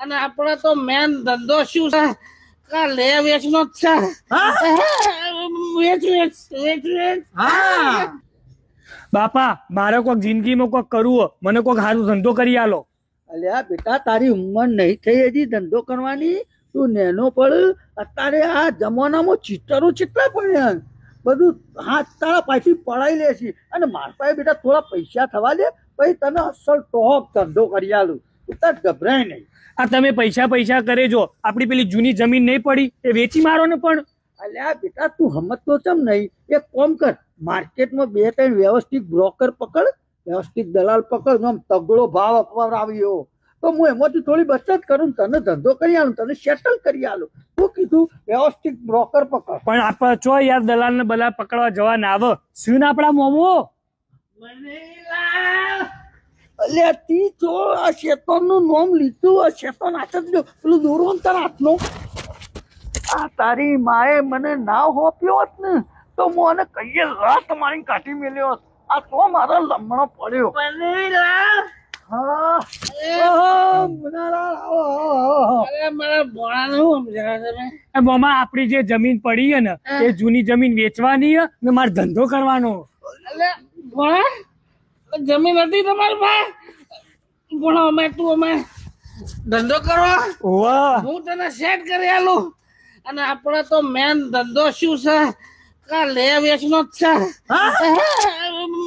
અને આપણે તો મેન ધંધો શું છે કા લે વેચનો જ છે. વેચ વેચ વેચ વેચ. હા બાપા મારે કોઈક જિંદગીમાં કોઈક કરવું મને કોઈક સારું ધંધો કરી આલો. અલ્યા બેટા તારી ઉંમર નહીં થઈ હજી ધંધો કરવાની. તું નેનો પડ. અત્યારે આ જમાનામાં ચિત્તરો ચિત્તા પડ્યા બધું હાથ તારા પાછી પડાઈ લે છે. અને મારા પાસે બેટા થોડા પૈસા થવા દે પછી તને અસલ ટોપ ધંધો કરી આલું. તું તાર ગભરાય નહીં. આ તમે પૈસા કરે જો આપડી પેલી જૂની જમીન નહીં પડી એ વેચી મારો ને. પણ અલ્યા બેટા તું સમજતો ચમ નહીં. એક કામ કર, માર્કેટમાં 2-3 વ્યવસ્થિત બ્રોકર પકડ, વ્યવસ્થિત દલાલ પકડ, આમ તગડો ભાવ અપરાવ્યો તો હું એમાંથી થોડી બચત કરું, તને ધંધો કરી આલું, તને સેટલ કરી આલું. તું કીધું વ્યવસ્થિત બ્રોકર પકડ. પણ આપણે ચો યાર દલાલ ને બલા પકડવા જવા ના આવે. શું આપડા મોમો અલ્યા તી જો આ શેતાન નું નામ લીધું. આ શેતાન હાથ જ લ્યો. પેલું દોરો ને તારા હાથનો. આ તારી માએ મને ના હોપ્યો હોત ને તો હું આને કહીએ રાત મારી કાઢી મેલ્યો હોત. આ તો મારા લમણો પડ્યો. બનેવીલાલ. હા અરે મારા ભોળાનું સમજાવે તમે. મોમા આપડી જે જમીન પડી છે ને એ જૂની જમીન વેચવાની છે ને મારે ધંધો કરવાનો. અરે ભોળા જમીન હતી તમારી પાસે ભોળા અમે તું અમે ધંધો કરો વાહ હું તને સેટ કરી આલું. અને આપણે તો મેન ધંધો શું છે કા લે વેચનો જ છે.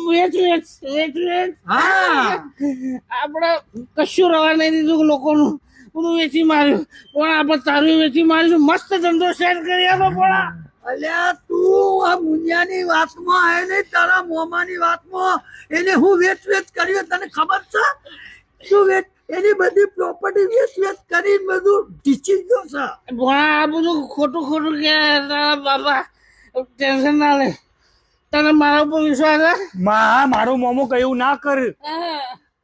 વેચ વેચ વેચ વેચ. આપણે કશું રવા નહીં દીધું લોકોનું બધું વેચી માર્યું. પણ આપણે તારું વેચી મારીશું. મસ્ત ધંધો સેટ કરી આલો ભોળા. અલ્યા તું આ મુનિયાની વાતમાં આય નહીં, તારા મોમાની વાતમાં એને હું વેચ વેચ કર્યું તને ખબર છે? શું વેચ એની બધી પ્રોપર્ટી વેચ વેચ કરીને બધું ઢીચી ગયો છે. ભોળા આ બધું ખોટું ખોટું કે તારા બાપા ટેન્શન ના લે. તને મારા ઉપર વિશ્વાસ છે? મારો મોમો કયું ના કર.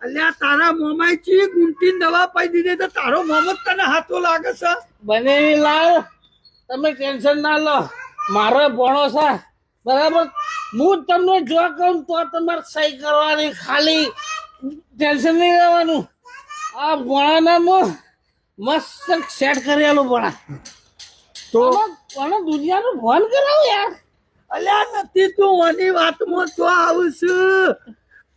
અલ્યા તારા મોમાએ ચી ગુંટીની દવા પાઈ દીધી તો તારો મોમો તને હાથો લાગે છે. બનેવી લાલ તમે ટેન્શન ના લો. મારો ભણો છે બરાબર. હું તમને જો કહું તો તમારે સહી કરવાની, ખાલી ટેન્શન નહીં લેવાનું. આ ભણાના મસ્ત સેટ કરી આલું ભણા તો પણ દુનિયાનું ફોન કરાવું યાર. અલ્યા નથી તું આની વાતમાં તો આવું છું.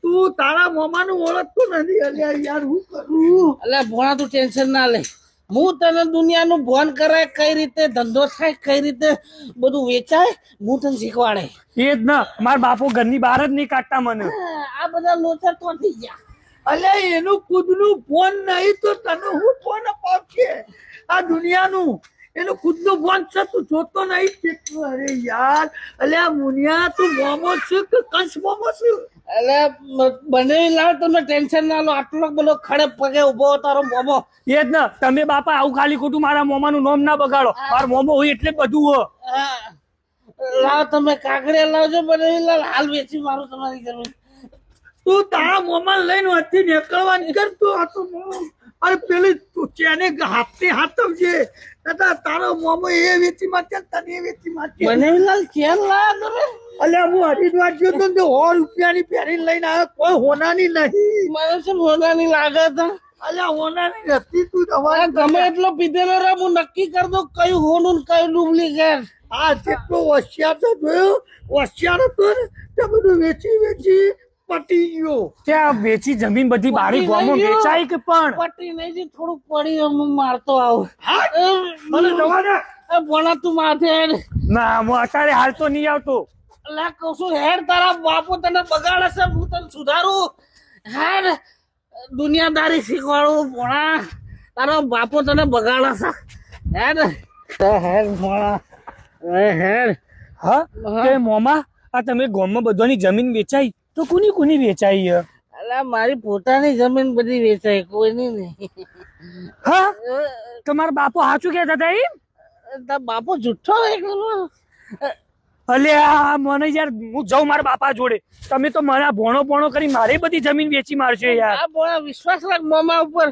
તું તારા મોમાનું ઓળખતો નથી. અલ્યા યાર હું કરું? એટલે ભણા તું ટેન્શન ના લે. હું તને દુનિયાનું ફોન કરાય, કઈ રીતે ધંધો થાય, કઈ રીતે બધું વેચાય, હું તને શીખવાડે. એ જ ના મારા બાપુ ઘરની બહાર જ નહીં કાઢતા મને. આ બધા લોચર તો થઈ ગયા. અલ્યા એનું ખુદનું ફોન નહીં તો તને હું ફોન અપાવશે? આ દુનિયાનું એનું ખુદનું ફોન છે, તું જોતો નહીં કેટલું? અરે યાર અલ્યા મુનિયા તું મોમો છું કે કંસ મોમો છું? એટલે બનેવી લાવ તમે ટેન્શન ના લો. આટલો બધો ખડે પગે ઉભો તારો મોમો. એ જ ના તમે બાપા આવું ખાલી ખોટું મારા મોમાનું નામ ના બગાડો. મારો મોમો હોય એટલે બધું હો. લાવ તમે કાકડિયા લાવજો બનેવી લાલ. હાલ વેચી મારું તમારી જમીન. તું તારા મોમાં લઈને હતી નીકળવાની કરતો હતો. અરે પેલી તું ચેને હાથે હાથવજે. તારો મોમો એ વેચી મારશે તને એ વેચી મારશે. બનેવી લાલ ચેન લાયા તમે? અલ્યા હું હરિદ્વાર ગયો તો ને 100 રૂપિયાની પહેરીને લઈને આવ્યો. કોઈ હોનાની નહીં. મને શું હોનાની લાગે છે? અલ્યા હોનાની નથી. તું તમારે ગમે એટલો પીધેલો રે હું નક્કી કરી દઉં કયું હોનું ને કયું ડુપ્લિકેટ. આ જેટલો હોશિયાર તો જોયો. હોશિયાર હતો ને તે બધું વેચી વેચી પટી ગયો. ત્યાં વેચી જમીન બધી બારી ગામમાં વેચાય કે પણ પટી નહીં જે થોડુંક પડી હું મારતો આવું. મને જવા દે. ભણા તું માથે હેડ. ના હું અત્યારે હાલ તો નહીં આવતો. એટલે કહું છું હેડ. તારા બાપુ તને બગાડે છે, હું તને સુધારું. હેડ દુનિયાદારી શીખવાડું ભણા. તારો બાપુ તને બગાડે છે. હેડ હેડ ભણા હેડ. હા તે મોમા આ તમે ગામમાં બધાની જમીન વેચાઈ તો કોની વેચાઈ? એટલે મારી પોતાની જમીન બધી વેચાય, કોઈની નહીં. હા તમારા બાપુ સાચું કહેતા હતા એમ? તાર બાપુ જુઠ્ઠો એકલો. અલ્યા મને યાર હું જાઉં મારા બાપા જોડે. તમે તો મારા ભોણો કરી મારે બધી જમીન વેચી મારશે યાર. આ બોલા વિશ્વાસ રાખ મામા ઉપર.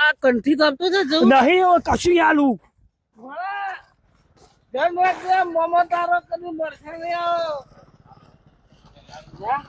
આ કંઠી થતું છે જવું નહીં કશું આલું. ધન રાખજે મામા તારો કદી મળશે નહીં. આવો જા.